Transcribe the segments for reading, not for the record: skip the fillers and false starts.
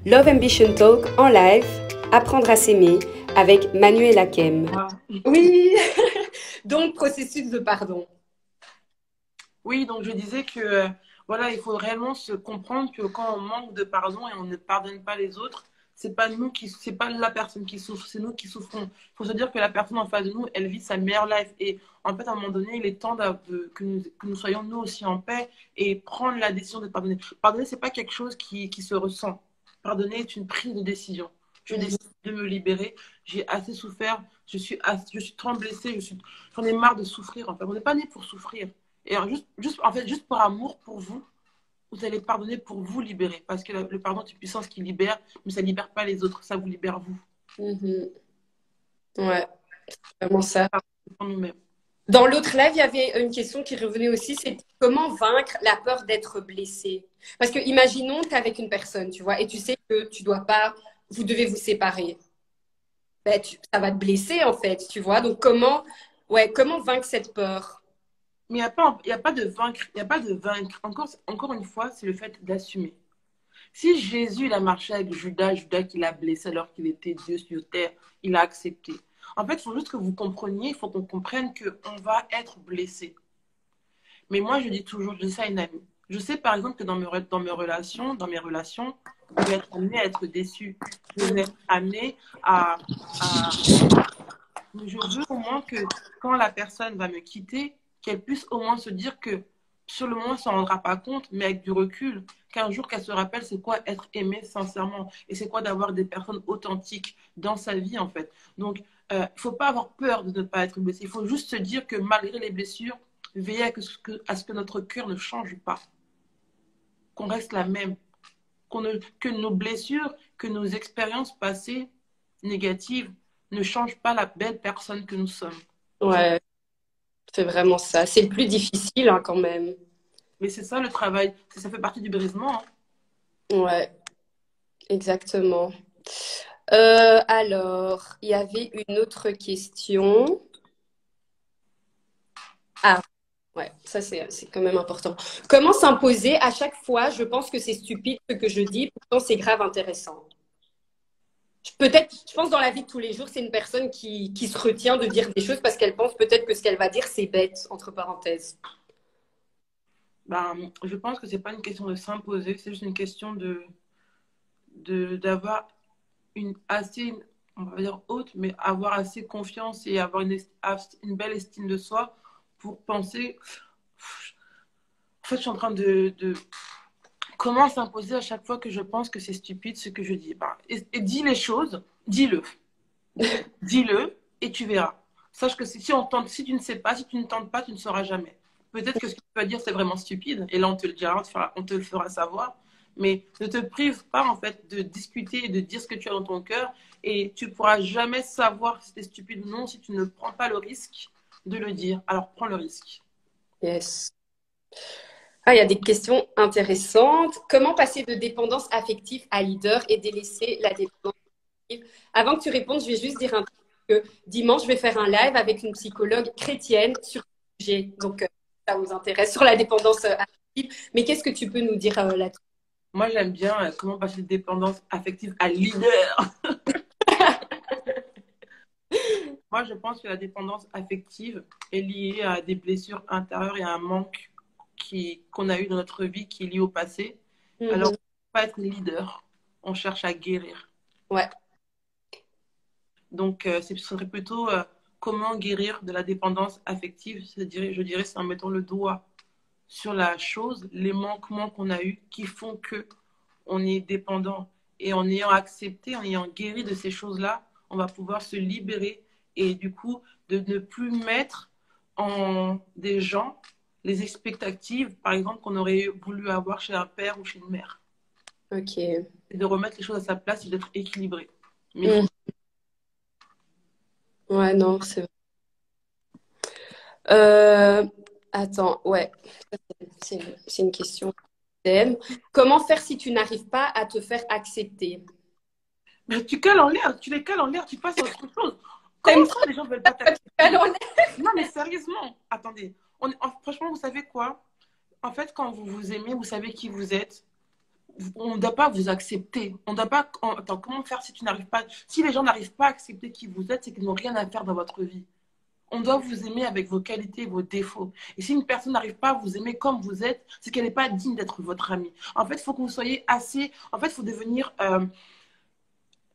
Love Ambition Talk en live, apprendre à s'aimer avec Manuela Akem. Oui, donc processus de pardon. Oui, donc je disais que voilà, il faut réellement se comprendre que quand on manque de pardon et on ne pardonne pas les autres, c'est pas la personne qui souffre, c'est nous qui souffrons. Il faut se dire que la personne en face de nous, elle vit sa meilleure life. Et en fait, à un moment donné, il est temps que nous soyons nous aussi en paix et prendre la décision de pardonner. Pardonner, c'est pas quelque chose qui se ressent. Pardonner est une prise de décision. Je décide de me libérer. J'ai assez souffert. Je suis trop blessée. J'en ai marre de souffrir. En fait, on n'est pas né pour souffrir. Et juste par amour pour vous, vous allez pardonner pour vous libérer. Parce que le pardon est une puissance qui libère, mais ça ne libère pas les autres. Ça vous libère vous. Ouais, c'est vraiment ça. Pour nous-mêmes. Dans l'autre live, il y avait une question qui revenait aussi, c'est comment vaincre la peur d'être blessé. Parce que imaginons que tu es avec une personne, tu vois, et tu sais que tu dois pas, vous devez vous séparer. Ben, ça va te blesser en fait, tu vois. Donc comment vaincre cette peur? Mais il y a pas de vaincre. Il n'y a pas de vaincre. Encore une fois, c'est le fait d'assumer. Si Jésus il a marché avec Judas qui l'a blessé alors qu'il était Dieu sur terre, il a accepté. En fait, il faut juste que vous compreniez, il faut qu'on comprenne qu'on va être blessé. Mais moi, je dis toujours, je dis ça à une amie. Je sais par exemple que dans mes relations, je vais être amenée à être déçue. Je vais être amenée à... Mais je veux au moins que quand la personne va me quitter, qu'elle puisse au moins se dire que sur le moment, elle ne s'en rendra pas compte, mais avec du recul, qu'un jour qu'elle se rappelle c'est quoi être aimée sincèrement et c'est quoi d'avoir des personnes authentiques dans sa vie en fait. Donc, il ne faut pas avoir peur de ne pas être blessé. Il faut juste se dire que malgré les blessures, veiller à ce que notre cœur ne change pas, qu'on reste la même, que nos blessures, que nos expériences passées négatives ne changent pas la belle personne que nous sommes. Ouais, c'est vraiment ça. C'est le plus difficile hein, quand même. Mais c'est ça le travail, ça fait partie du brisement. Ouais, exactement. Alors, il y avait une autre question. Ah, ouais, ça c'est quand même important. Comment s'imposer à chaque fois, je pense que c'est stupide ce que je dis, pourtant c'est grave intéressant. Peut-être, je pense dans la vie de tous les jours, c'est une personne qui se retient de dire des choses parce qu'elle pense peut-être que ce qu'elle va dire, c'est bête, entre parenthèses. Ben, je pense que c'est pas une question de s'imposer, c'est juste une question d'avoir une assez, on va dire haute, mais avoir assez confiance et avoir une belle estime de soi pour penser. En fait, je suis en train de comment s'imposer à chaque fois que je pense que c'est stupide ce que je dis. Ben, et dis les choses, dis-le. Dis-le et tu verras. Sache que si on tente, si tu ne sais pas, si tu ne tentes pas, tu ne sauras jamais. Peut-être que ce que tu vas dire, c'est vraiment stupide, et là, on te le dira, on te le fera savoir. Mais ne te prive pas, en fait, de discuter et de dire ce que tu as dans ton cœur, et tu ne pourras jamais savoir si c'est stupide ou non si tu ne prends pas le risque de le dire. Alors, prends le risque. Yes. Ah, il y a des questions intéressantes. Comment passer de dépendance affective à leader et délaisser la dépendance affective? Avant que tu répondes, je vais juste dire un truc que dimanche, je vais faire un live avec une psychologue chrétienne sur ce sujet. Donc, ça vous intéresse sur la dépendance affective. Mais qu'est-ce que tu peux nous dire là-dessus? Moi, j'aime bien comment passer de dépendance affective à leader. Moi, je pense que la dépendance affective est liée à des blessures intérieures et à un manque qu'on a eu dans notre vie qui est lié au passé. Alors, pas être leader, on cherche à guérir. Ouais. Donc, ce serait plutôt comment guérir de la dépendance affective. Je dirais, c'est en mettant le doigt sur la chose, les manquements qu'on a eus qui font que on est dépendant. Et en ayant accepté, en ayant guéri de ces choses-là, on va pouvoir se libérer et du coup, de ne plus mettre en des gens les expectatives, par exemple, qu'on aurait voulu avoir chez un père ou chez une mère. Ok. Et de remettre les choses à sa place et d'être équilibré. Mais Ouais, non, c'est vrai. Attends, ouais. C'est une question. Comment faire si tu n'arrives pas à te faire accepter? mais tu cales en l'air, tu les cales en l'air, tu passes à autre chose. Comment ça, les gens ne veulent pas t'accepter? Non, mais sérieusement, attendez. Franchement, vous savez quoi? En fait, quand vous vous aimez, vous savez qui vous êtes. on ne doit pas vous accepter. On doit pas. Attends, comment faire si tu n'arrives pas. Si les gens n'arrivent pas à accepter qui vous êtes, c'est qu'ils n'ont rien à faire dans votre vie. On doit vous aimer avec vos qualités et vos défauts. Et si une personne n'arrive pas à vous aimer comme vous êtes, c'est qu'elle n'est pas digne d'être votre amie. En fait, il faut que vous soyez assez. En fait, il faut devenir.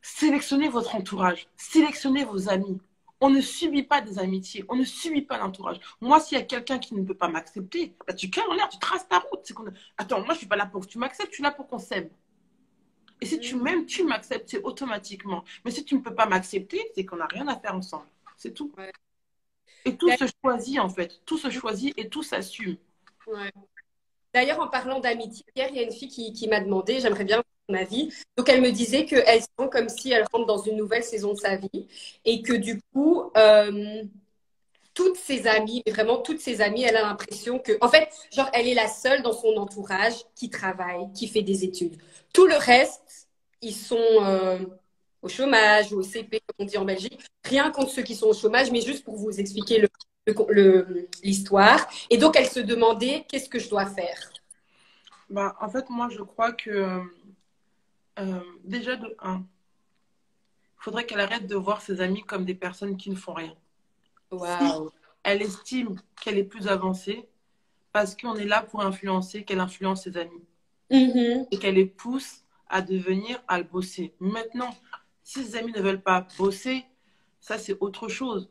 Sélectionnez votre entourage. Sélectionnez vos amis. On ne subit pas des amitiés. On ne subit pas l'entourage. Moi, s'il y a quelqu'un qui ne peut pas m'accepter, bah, tu cales en l'air, tu traces ta route. Attends, moi, je ne suis pas là pour que tu m'acceptes, je suis là pour qu'on s'aime. Et si tu m'aimes, tu m'acceptes, c'est automatiquement. Mais si tu ne peux pas m'accepter, c'est qu'on n'a rien à faire ensemble. C'est tout. Ouais. Et tout se choisit, en fait. Tout se choisit et tout s'assume. Ouais. D'ailleurs, en parlant d'amitié, hier, il y a une fille qui m'a demandé, j'aimerais bien ton avis. Donc, elle me disait qu'elle sent comme si elle rentre dans une nouvelle saison de sa vie et que du coup, toutes ses amies, mais vraiment toutes ses amies, elle a l'impression que, en fait, genre, elle est la seule dans son entourage qui travaille, qui fait des études. Tout le reste, ils sont au chômage ou au CP, comme on dit en Belgique. Rien contre ceux qui sont au chômage, mais juste pour vous expliquer l'histoire. Et donc, elle se demandait, qu'est-ce que je dois faire? Bah, en fait, moi, je crois que déjà, de un, il faudrait qu'elle arrête de voir ses amis comme des personnes qui ne font rien. Si Waouh. elle estime qu'elle est plus avancée, parce qu'on est là pour influencer, qu'elle influence ses amis. Mhm. Et qu'elle les pousse à devenir, à le bosser. Maintenant, si ses amis ne veulent pas bosser, ça, c'est autre chose.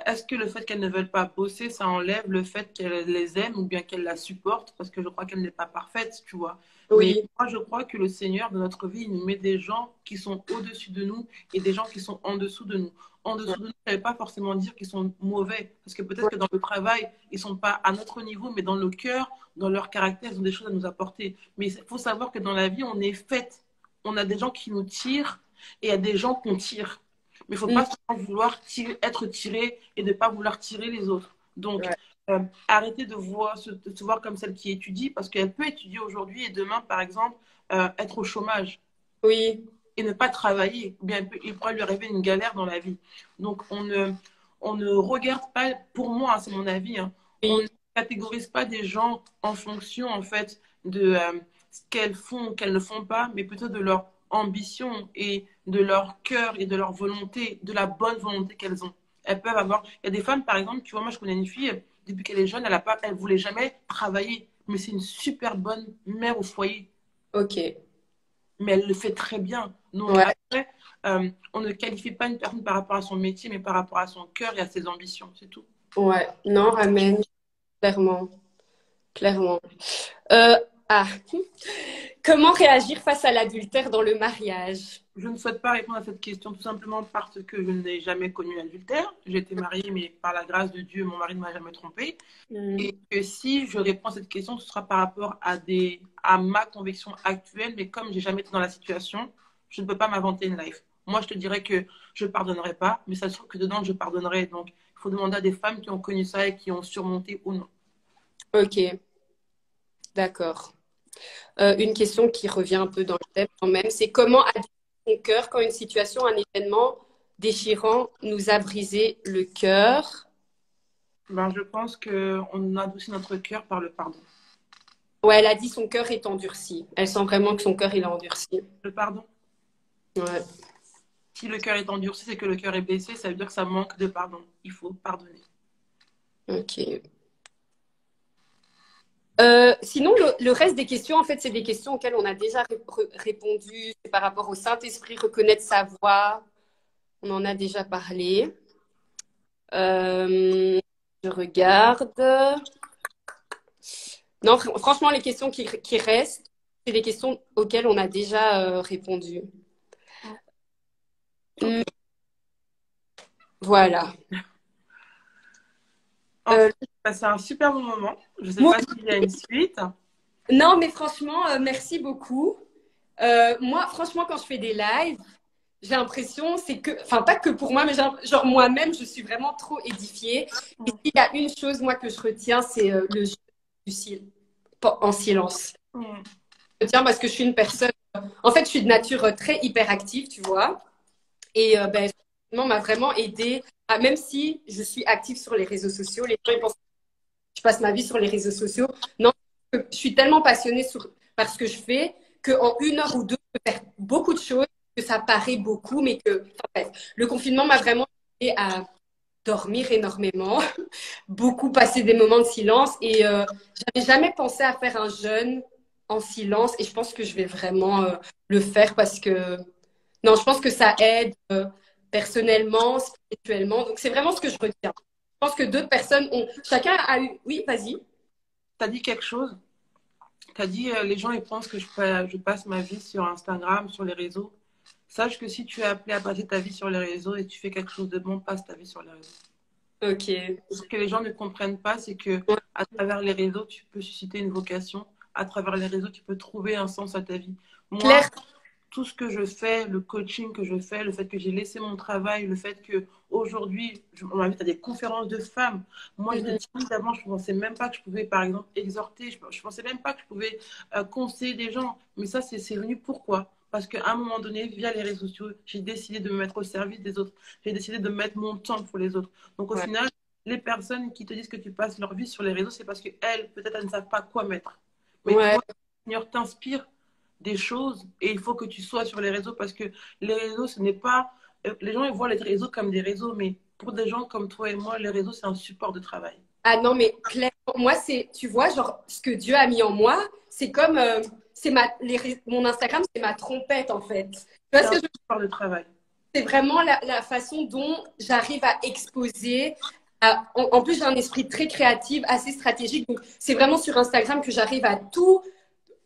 Est-ce que le fait qu'elle ne veuille pas bosser, ça enlève le fait qu'elle les aime ou bien qu'elle la supporte? Parce que je crois qu'elle n'est pas parfaite, tu vois. Mais Oui, moi, je crois que le Seigneur de notre vie, il nous met des gens qui sont au-dessus de nous et des gens qui sont en dessous de nous. En dessous de nous, ça ne veut pas forcément dire qu'ils sont mauvais. Parce que peut-être que dans le travail, ils ne sont pas à notre niveau, mais dans le cœur, dans leur caractère, ils ont des choses à nous apporter. Mais il faut savoir que dans la vie, on est fait. On a des gens qui nous tirent et il y a des gens qu'on tire. Mais il ne faut pas seulement vouloir être tiré et de ne pas vouloir tirer les autres. Donc, ouais. arrêtez de se voir comme celle qui étudie, parce qu'elle peut étudier aujourd'hui et demain, par exemple, être au chômage Oui, et ne pas travailler. Ou bien il pourrait lui arriver une galère dans la vie. Donc, on ne regarde pas, pour moi, hein, c'est mon avis, hein, on ne oui, catégorise pas des gens en fonction, en fait, de ce qu'elles font ou qu'elles ne font pas, mais plutôt de leur ambition et de leur cœur et de leur volonté, de la bonne volonté qu'elles ont. Elles peuvent avoir. Il y a des femmes, par exemple, tu vois, moi, je connais une fille, depuis qu'elle est jeune, elle voulait jamais travailler, mais c'est une super bonne mère au foyer. ok. Mais elle le fait très bien. Donc Ouais, après, on ne qualifie pas une personne par rapport à son métier, mais par rapport à son cœur et à ses ambitions, c'est tout. ouais. Non, amen, clairement, clairement. Euh, ah, comment réagir face à l'adultère dans le mariage? Je ne souhaite pas répondre à cette question tout simplement parce que je n'ai jamais connu l'adultère. J'ai été mariée, mais par la grâce de Dieu, mon mari ne m'a jamais trompée. Mm. Et que si je réponds à cette question, ce sera par rapport à ma conviction actuelle, mais comme j'ai jamais été dans la situation, je ne peux pas m'inventer une life. Moi, je te dirais que je ne pardonnerai pas, mais ça se trouve que dedans, je pardonnerai. Donc, il faut demander à des femmes qui ont connu ça et qui ont surmonté ou non. Ok, d'accord. Une question qui revient un peu dans le thème quand même, c'est comment adoucir son cœur quand une situation, un événement déchirant nous a brisé le cœur? Ben, je pense qu'on adoucit notre cœur par le pardon. Ouais, elle a dit son cœur est endurci. Elle sent vraiment que son cœur il est endurci. Le pardon. Ouais, Si le cœur est endurci, c'est que le cœur est blessé, ça veut dire que ça manque de pardon. Il faut pardonner. ok. Sinon, le reste des questions, en fait, c'est des questions auxquelles on a déjà répondu. C'est par rapport au Saint-Esprit, reconnaître sa voix. On en a déjà parlé. Je regarde. Non, franchement, les questions qui restent, c'est des questions auxquelles on a déjà répondu. Hmm, voilà. En Euh, fait, j'ai passé un super bon moment. Je ne sais moi- pas s'il y a une suite. non, mais franchement, merci beaucoup. Moi, franchement, quand je fais des lives, j'ai l'impression, c'est que, enfin, pas que pour moi, mais genre moi-même, je suis vraiment trop édifiée. Et s'il y a une chose, moi, que je retiens, c'est le jeu en silence. Mm. Je retiens parce que je suis une personne, en fait, je suis de nature très hyperactive, tu vois. Et ben, effectivement, m'a vraiment aidée, même si je suis active sur les réseaux sociaux, les gens ils pensent que je passe ma vie sur les réseaux sociaux. Non, je suis tellement passionnée par ce que je fais qu'en 1 heure ou deux, on peut faire beaucoup de choses, que ça paraît beaucoup, mais que, enfin, bref, le confinement m'a vraiment aidé à dormir énormément, beaucoup passer des moments de silence et j'avais jamais pensé à faire un jeûne en silence et je pense que je vais vraiment le faire parce que non, je pense que ça aide personnellement, spirituellement. Donc c'est vraiment ce que je retiens. Je pense que deux personnes ont chacun a eu oui, vas-y. Tu as dit quelque chose. Tu as dit les gens ils pensent que je passe ma vie sur Instagram, sur les réseaux. Sache que si tu es appelé à passer ta vie sur les réseaux et tu fais quelque chose de bon, passe ta vie sur les réseaux. Ok. Ce que les gens ne comprennent pas, c'est que Ouais, à travers les réseaux, tu peux susciter une vocation. À travers les réseaux, tu peux trouver un sens à ta vie. Moi, clair. tout ce que je fais, le coaching que je fais, le fait que j'ai laissé mon travail, le fait que aujourd'hui, on m'invite à des conférences de femmes. Moi, j'étais Mhm. timide avant, je ne pensais même pas que je pouvais, par exemple, exhorter. Je ne pensais même pas que je pouvais conseiller des gens. Mais ça, c'est venu pourquoi? Parce qu'à un moment donné, via les réseaux sociaux, j'ai décidé de me mettre au service des autres. J'ai décidé de mettre mon temps pour les autres. Donc, au Ouais. final, les personnes qui te disent que tu passes leur vie sur les réseaux, c'est parce qu'elles, peut-être, elles ne savent pas quoi mettre. Mais Ouais. toi, le Seigneur t'inspire des choses et il faut que tu sois sur les réseaux parce que les réseaux, ce n'est pas. Les gens, ils voient les réseaux comme des réseaux, mais pour des gens comme toi et moi, les réseaux, c'est un support de travail. Ah non, mais clairement, moi, c'est, tu vois, genre, ce que Dieu a mis en moi, c'est comme, c'est mon Instagram, c'est ma trompette, en fait. Tu vois C'est ce que un je support de travail. c'est vraiment la façon dont j'arrive à exposer. En plus, j'ai un esprit très créatif, assez stratégique. Donc, c'est vraiment sur Instagram que j'arrive à tout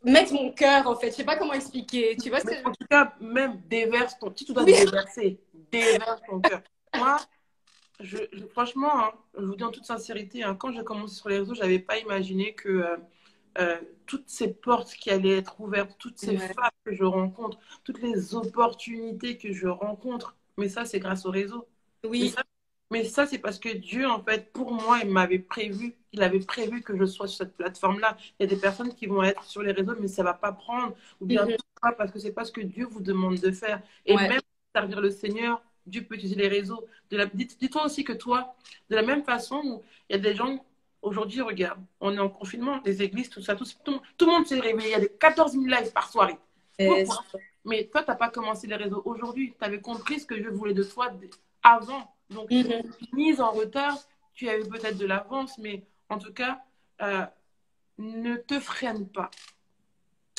mettre mon cœur, en fait. Je sais pas comment expliquer. Tu vois ce que Mais je veux en tout cas, même déverse ton. Si tu dois dire? Oui. déverser, déverse ton cœur. Moi, franchement, hein, je vous dis en toute sincérité, hein, quand j'ai commencé sur les réseaux, je n'avais pas imaginé que toutes ces portes qui allaient être ouvertes, toutes ces Ouais. femmes que je rencontre, toutes les opportunités que je rencontre, mais ça, c'est grâce au réseau. Mais Oui. ça, mais ça, c'est parce que Dieu, en fait, pour moi, il avait prévu que je sois sur cette plateforme-là. Il y a des personnes qui vont être sur les réseaux, mais ça ne va pas prendre, ou bien Mhm. pas, parce que c'est pas ce que Dieu vous demande de faire. Et Ouais. même servir le Seigneur, Dieu peut utiliser les réseaux. Dis-toi aussi que toi, de la même façon où il y a des gens, aujourd'hui, regarde, on est en confinement, les églises, tout ça, tout le monde s'est réveillé. Il y a des 14 000 lives par soirée. Et- Pourquoi? Mais toi, tu n'as pas commencé les réseaux aujourd'hui. Tu avais compris ce que je voulais de toi avant. Donc, Mhm. mise en retard, tu avais peut-être de l'avance, mais en tout cas, euh, ne te freine pas.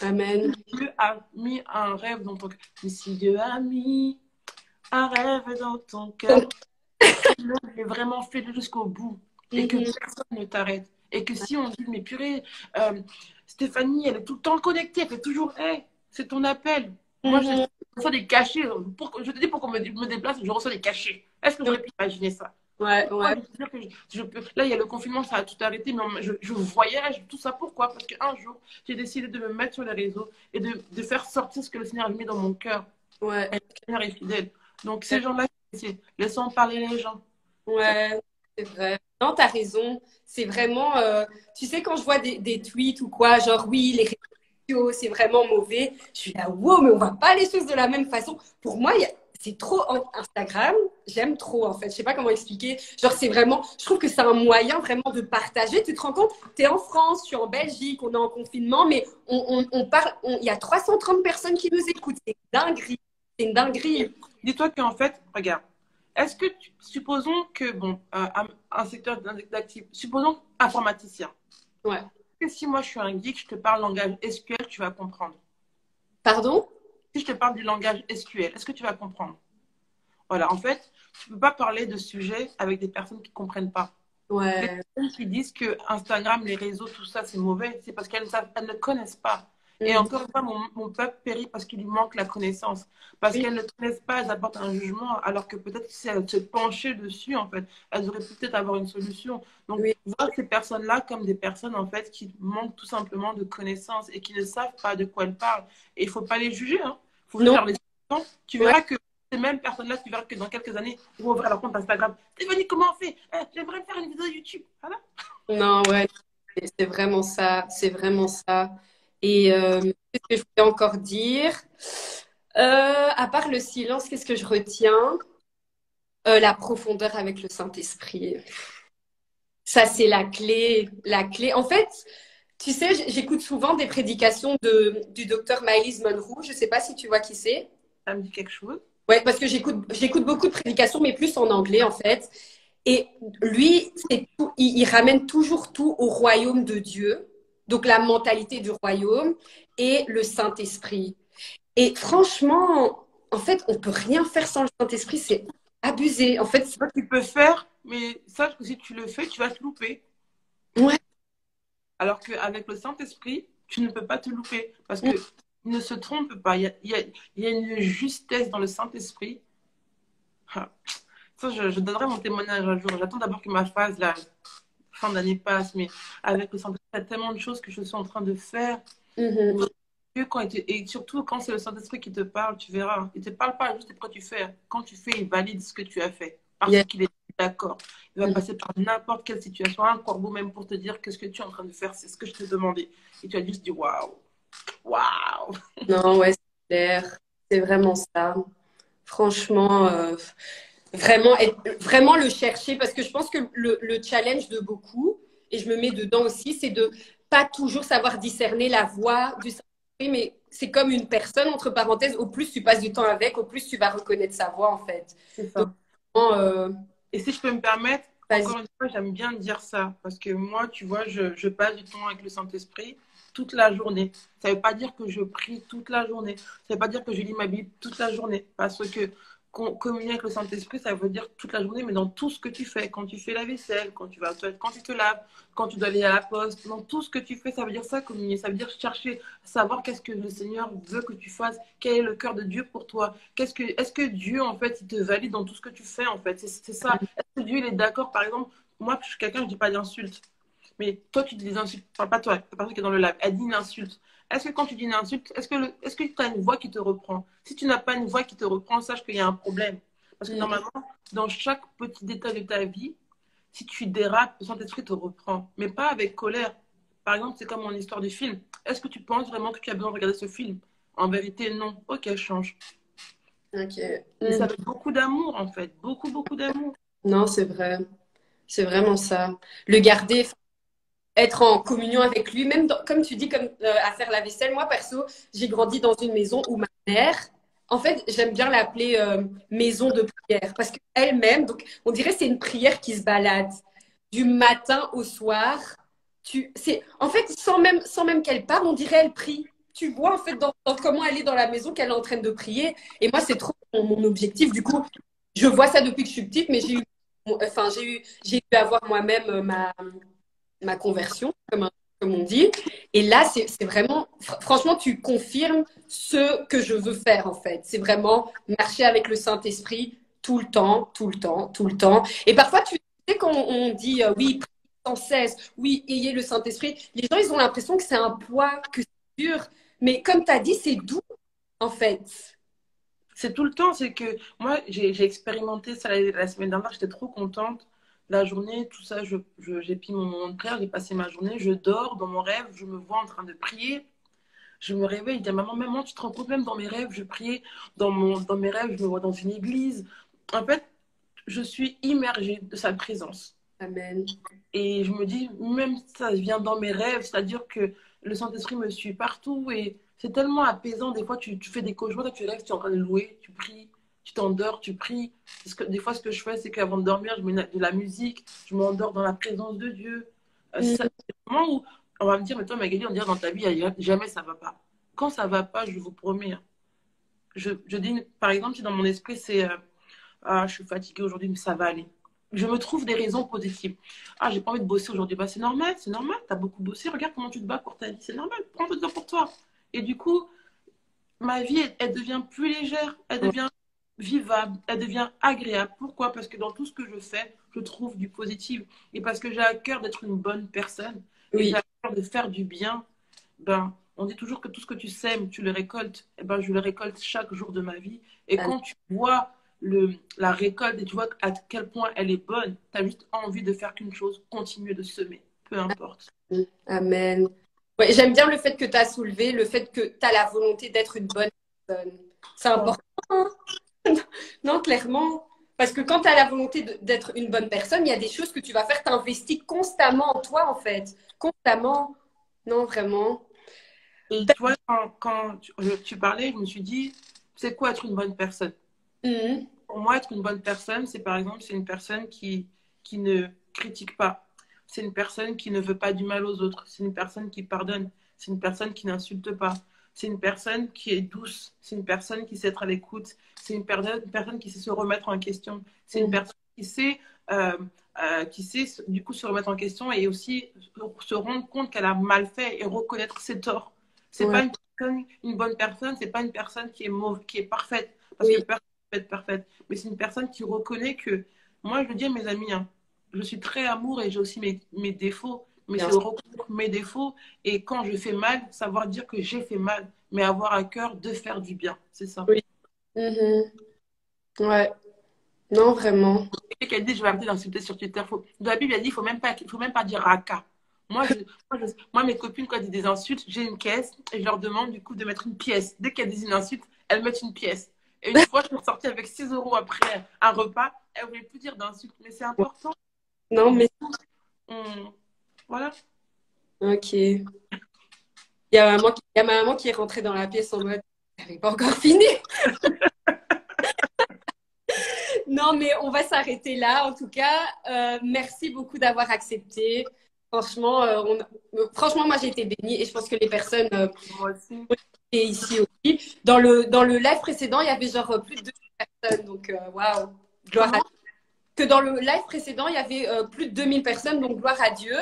Amen. Dieu a mis un rêve dans ton cœur. Mais si Dieu a mis un rêve dans ton cœur, Donc, fais-le, vraiment fais-le jusqu'au bout et que mhm. personne ne t'arrête. Et que si on dit, mais purée, Stéphanie, elle est tout le temps connectée, elle fait toujours, hey, c'est ton appel. Moi, je Mhm. reçois des cachets. Je te dis pourquoi me déplace, je reçois des cachets. Est-ce que j'aurais pu imaginer ça? Ouais, Pourquoi ouais. je veux dire que là, il y a le confinement, ça a tout arrêté, mais je voyage, tout ça. Pourquoi? Parce qu'un jour, j'ai décidé de me mettre sur les réseaux et de faire sortir ce que le Seigneur a mis dans mon cœur. Ouais. Et le Seigneur est fidèle. Donc, ces gens-là, laissons parler les gens. Ouais, c'est vrai. Non, t'as raison. C'est vraiment, tu sais, quand je vois des tweets ou quoi, genre oui, les réseaux sociaux, c'est vraiment mauvais. Je suis là, wow, mais on va pas les choses de la même façon. Pour moi, c'est trop Instagram. J'aime trop, en fait. Je sais pas comment expliquer. Genre, c'est vraiment, je trouve que c'est un moyen vraiment de partager. Tu te rends compte, t'es en France, je suis en Belgique, on est en confinement, mais on parle, il y a 330 personnes qui nous écoutent. C'est une dinguerie. C'est une dinguerie. Dis-toi qu'en fait, regarde, supposons que, bon, un secteur d'activité, supposons informaticien. Ouais. Que si moi je suis un geek, je te parle langage SQL, tu vas comprendre. Pardon? Si je te parle du langage SQL, est-ce que tu vas comprendre? Voilà, en fait, tu ne peux pas parler de sujets avec des personnes qui ne comprennent pas. Les Ouais. personnes qui disent que Instagram, les réseaux, tout ça, c'est mauvais, c'est parce elles ne connaissent pas. Et Mhm. encore une fois, mon peuple périt parce qu'il lui manque la connaissance. Parce Oui. qu'elles ne connaissent pas, elles apportent un jugement, alors que peut-être que si elles se penchaient dessus, en fait, elles auraient pu peut-être avoir une solution. Donc, Oui. voir ces personnes-là comme des personnes, en fait, qui manquent tout simplement de connaissances et qui ne savent pas de quoi elles parlent. Et il ne faut pas les juger, hein. Il faut juste Non. leur laisser le temps. Tu Ouais. verras que ces mêmes personnes-là, tu verras que dans quelques années, ils vont ouvrir leur compte Instagram. Stéphanie, comment on fait? J'aimerais faire une vidéo YouTube. Voilà. Non, ouais, c'est vraiment ça. C'est vraiment ça. Et qu'est-ce que je voulais encore dire? À part le silence, qu'est-ce que je retiens? La profondeur avec le Saint-Esprit. Ça, c'est la clé. La clé. En fait, Tu sais, j'écoute souvent des prédications du docteur Myles Munroe. Je ne sais pas si tu vois qui c'est. Ça me dit quelque chose. Ouais, parce que j'écoute beaucoup de prédications, mais plus en anglais, en fait. Et lui, il ramène toujours tout au royaume de Dieu, donc la mentalité du royaume et le Saint-Esprit. Et franchement, en fait, on peut rien faire sans le Saint-Esprit, c'est abusé. En fait, Toi, tu peux faire, mais sache que si tu le fais, tu vas te louper. ouais. Alors qu'avec le Saint-Esprit, tu ne peux pas te louper. Parce que ne se trompe pas. Il y a une justesse dans le Saint-Esprit. Ah. Ça, je donnerai mon témoignage un jour. J'attends d'abord que ma phase, la fin d'année passe. Mais avec le Saint-Esprit, il y a tellement de choses que je suis en train de faire. Mhm. Et surtout, quand c'est le Saint-Esprit qui te parle, tu verras. Il ne te parle pas juste après tu fais. Quand tu fais, il valide ce que tu as fait. Parce Yeah. qu'il est d'accord. Il va Mhm. passer par n'importe quelle situation, un corbeau même pour te dire que ce que tu es en train de faire, c'est ce que je t'ai demandé. Et tu as juste dit waouh, waouh. Non, ouais, c'est clair. C'est vraiment ça. Franchement, vraiment le chercher parce que je pense que le challenge de beaucoup, et je me mets dedans aussi, c'est de pas toujours savoir discerner la voix du Saint-Esprit, mais c'est comme une personne, entre parenthèses, au plus tu passes du temps avec, au plus tu vas reconnaître sa voix en fait. C'est Donc, ça. vraiment, Et si je peux me permettre, vas-y. encore une fois, j'aime bien dire ça. Parce que moi, tu vois, je passe du temps avec le Saint-Esprit toute la journée. Ça ne veut pas dire que je prie toute la journée. Ça ne veut pas dire que je lis ma Bible toute la journée. Parce que communier avec le Saint-Esprit, ça veut dire toute la journée, mais dans tout ce que tu fais. Quand tu fais la vaisselle, quand tu vas aux toilettes, quand tu te laves, quand tu dois aller à la poste, dans tout ce que tu fais, ça veut dire ça, communier. Ça veut dire chercher, savoir qu'est-ce que le Seigneur veut que tu fasses, quel est le cœur de Dieu pour toi. Est-ce que Dieu, en fait, il te valide dans tout ce que tu fais, en fait. C'est ça. Est-ce que Dieu, il est d'accord, par exemple, moi, je suis quelqu'un, je ne dis pas d'insultes. Mais toi, tu dis des insultes. Enfin, pas toi, la personne qui est dans le live. Elle dit une insulte. Est-ce que quand tu dis une insulte, est-ce que tu as une voix qui te reprend? Si tu n'as pas une voix qui te reprend, sache qu'il y a un problème. Parce que normalement, dans chaque petit détail de ta vie, si tu dérapes, le Saint-Esprit te reprend. Mais pas avec colère. Par exemple, c'est comme mon histoire du film. Est-ce que tu penses vraiment que tu as besoin de regarder ce film? En vérité, non. Ok, change. Ok. Et ça avec beaucoup d'amour, en fait. Beaucoup, beaucoup d'amour. Non, c'est vrai. C'est vraiment ça. Le garder, être en communion avec lui, même comme tu dis, comme à faire la vaisselle. Moi, perso, j'ai grandi dans une maison où ma mère, en fait, j'aime bien l'appeler maison de prière parce qu'elle-même, donc on dirait que c'est une prière qui se balade du matin au soir. En fait, sans même qu'elle parle, on dirait elle prie. Tu vois, en fait, dans comment elle est dans la maison, qu'elle est en train de prier. Et moi, c'est trop mon objectif. Du coup, je vois ça depuis que je suis petite, mais j'ai eu à voir moi-même ma conversion, comme on dit. Et là, c'est vraiment, franchement, tu confirmes ce que je veux faire, en fait. C'est vraiment marcher avec le Saint-Esprit tout le temps, tout le temps, tout le temps. Et parfois, tu sais, quand on dit oui, priez sans cesse, oui, ayez le Saint-Esprit, les gens, ils ont l'impression que c'est un poids, que c'est dur. Mais comme tu as dit, c'est doux, en fait. C'est tout le temps, c'est que moi, j'ai expérimenté ça la semaine dernière, j'étais trop contente. La journée, tout ça, j'ai pris mon moment de prière, j'ai passé ma journée, je dors dans mon rêve, je me vois en train de prier. Je me réveille, je dis à maman, tu te rends compte, même dans mes rêves, je priais. Dans mes rêves, je me vois dans une église. En fait, je suis immergée de sa présence. Amen. Et je me dis, même ça vient dans mes rêves, c'est-à-dire que le Saint-Esprit me suit partout et c'est tellement apaisant. Des fois, tu fais des cauchemars, tu rêves, tu es en train de louer, tu pries, tu t'endors, tu pries. Des fois, ce que je fais, c'est qu'avant de dormir, je mets de la musique, je m'endors dans la présence de Dieu. C'est un moment où on va me dire, mais toi, Magali, on dirait dans ta vie, jamais ça va pas. Quand ça va pas, je vous promets, hein, je dis, par exemple, si dans mon esprit, c'est ah, je suis fatiguée aujourd'hui, mais ça va aller. Je me trouve des raisons positives. Ah, j'ai pas envie de bosser aujourd'hui. Bah, c'est normal, c'est normal. Tu as beaucoup bossé. Regarde comment tu te bats pour ta vie. C'est normal. Prends un peu de temps pour toi. Et du coup, ma vie, elle devient plus légère. Elle devient vivable. Elle devient agréable. Pourquoi? Parce que dans tout ce que je fais, je trouve du positif. Et parce que j'ai à cœur d'être une bonne personne. Et Oui. j'ai à cœur de faire du bien. Ben, on dit toujours que tout ce que tu sèmes, tu le récoltes. Et ben, je le récolte chaque jour de ma vie. Et quand tu vois la récolte et tu vois à quel point elle est bonne, tu as juste envie de faire qu'une chose, continuer de semer, peu importe. Amen. Ouais, j'aime bien le fait que tu as soulevé, le fait que tu as la volonté d'être une bonne personne. C'est important, hein. Non, clairement. Parce que quand tu as la volonté d'être une bonne personne, il y a des choses que tu vas faire, tu investis constamment en toi, en fait. Constamment. Non, vraiment. Et tu vois, quand tu parlais, je me suis dit, c'est quoi être une bonne personne? Mhm. Pour moi, être une bonne personne, c'est par exemple, c'est une personne qui ne critique pas. C'est une personne qui ne veut pas du mal aux autres. C'est une personne qui pardonne. C'est une personne qui n'insulte pas. C'est une personne qui est douce. C'est une personne qui sait être à l'écoute. C'est une personne qui sait se remettre en question. C'est une Mhm. personne euh, qui sait du coup se remettre en question et aussi se rendre compte qu'elle a mal fait et reconnaître ses torts. C'est Ouais. pas une bonne personne, c'est pas une personne qui est mauvaise, qui est parfaite. Parce que Oui, personne ne peut être parfaite, mais c'est une personne qui reconnaît que, moi je le dis à mes amis, hein, je suis très amour et j'ai aussi mes défauts, mais bien c'est de sûr. reconnaître mes défauts et quand je fais mal, savoir dire que j'ai fait mal, mais avoir à cœur de faire du bien, c'est ça. Oui. Mhm. Ouais. Non, vraiment. Et qu'elle dit, je vais arrêter d'insulter sur Twitter. Dans la Bible, elle dit, il faut même pas dire raka. Moi, mes copines, quand elles disent des insultes, j'ai une caisse et je leur demande du coup de mettre une pièce. Dès qu'elles disent une insulte, elles mettent une pièce. Et une fois, je suis sortie avec 6 euros après un repas. Elles ne voulaient plus dire d'insultes. Mais c'est important. Non, Et du mais coup, voilà. ok. Il y a ma maman qui est rentrée dans la pièce en mode, elle n'avait pas encore fini. Non, mais on va s'arrêter là. En tout cas, merci beaucoup d'avoir accepté. Franchement, franchement, moi, j'ai été bénie et je pense que les personnes Moi aussi. étaient ici aussi. Dans le live précédent, il y avait genre plus de 2 personnes. Donc, waouh, gloire à Comment? que dans le live précédent, il y avait plus de 2000 personnes, donc gloire à Dieu.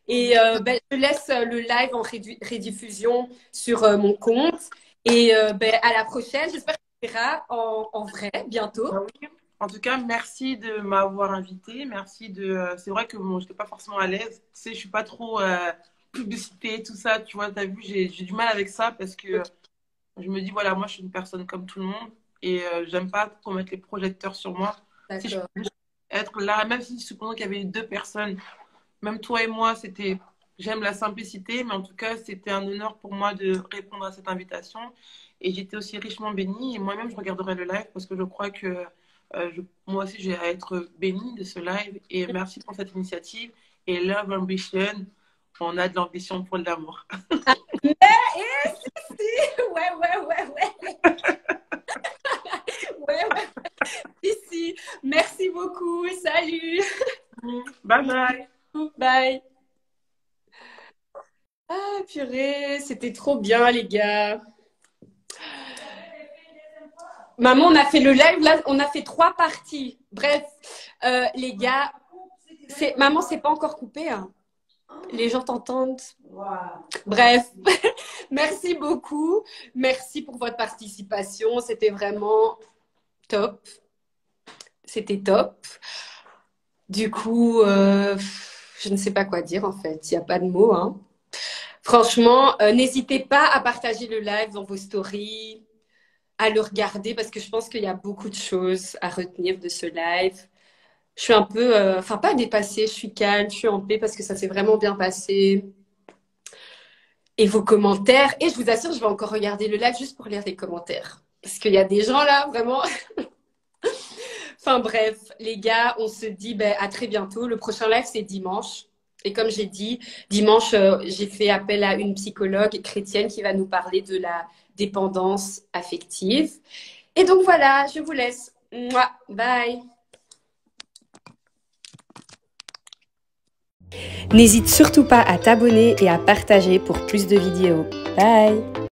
Et Mhm. ben, je laisse le live en rediffusion sur mon compte. Et ben, à la prochaine, j'espère qu'on se verra en vrai bientôt. Ah oui. En tout cas, merci de m'avoir invité. Merci de. C'est vrai que bon, je n'étais pas forcément à l'aise. Tu sais, je suis pas trop publicité, tout ça. Tu vois, tu as vu, j'ai du mal avec ça parce que je me dis, voilà, moi, je suis une personne comme tout le monde et j'aime pas qu'on mette les projecteurs sur moi. Si je D'accord. peux juste être là, même si supposons qu'il y avait 2 personnes, même toi et moi, c'était. J'aime la simplicité, mais en tout cas, c'était un honneur pour moi de répondre à cette invitation. Et j'étais aussi richement bénie. Et moi-même, je regarderai le live parce que je crois que moi aussi, j'ai à être bénie de ce live. Et merci pour cette initiative. Et Love Ambition, on a de l'ambition pour l'amour. Mais, si, ouais, ouais, ouais, ouais, ouais, ouais, si, si. Merci beaucoup. Salut. Bye bye. Bye. Ah, purée, c'était trop bien, les gars. Maman, on a fait le live, là, on a fait 3 parties. Bref, les gars, maman, c'est pas encore coupé, hein. Les gens t'entendent. Bref, merci beaucoup. Merci pour votre participation. C'était vraiment top. C'était top. Du coup, je ne sais pas quoi dire en fait. Il n'y a pas de mots, hein. Franchement, n'hésitez pas à partager le live dans vos stories, à le regarder parce que je pense qu'il y a beaucoup de choses à retenir de ce live. Je suis un peu, enfin pas dépassée, je suis calme, je suis en paix parce que ça s'est vraiment bien passé. Et vos commentaires. Et je vous assure, je vais encore regarder le live juste pour lire les commentaires. Parce qu'il y a des gens là, vraiment. Enfin bref, les gars, on se dit ben, à très bientôt. Le prochain live, c'est dimanche. Et comme j'ai dit, dimanche, j'ai fait appel à une psychologue chrétienne qui va nous parler de la dépendance affective. Et donc voilà, je vous laisse. Mouah, bye. N'hésite surtout pas à t'abonner et à partager pour plus de vidéos. Bye!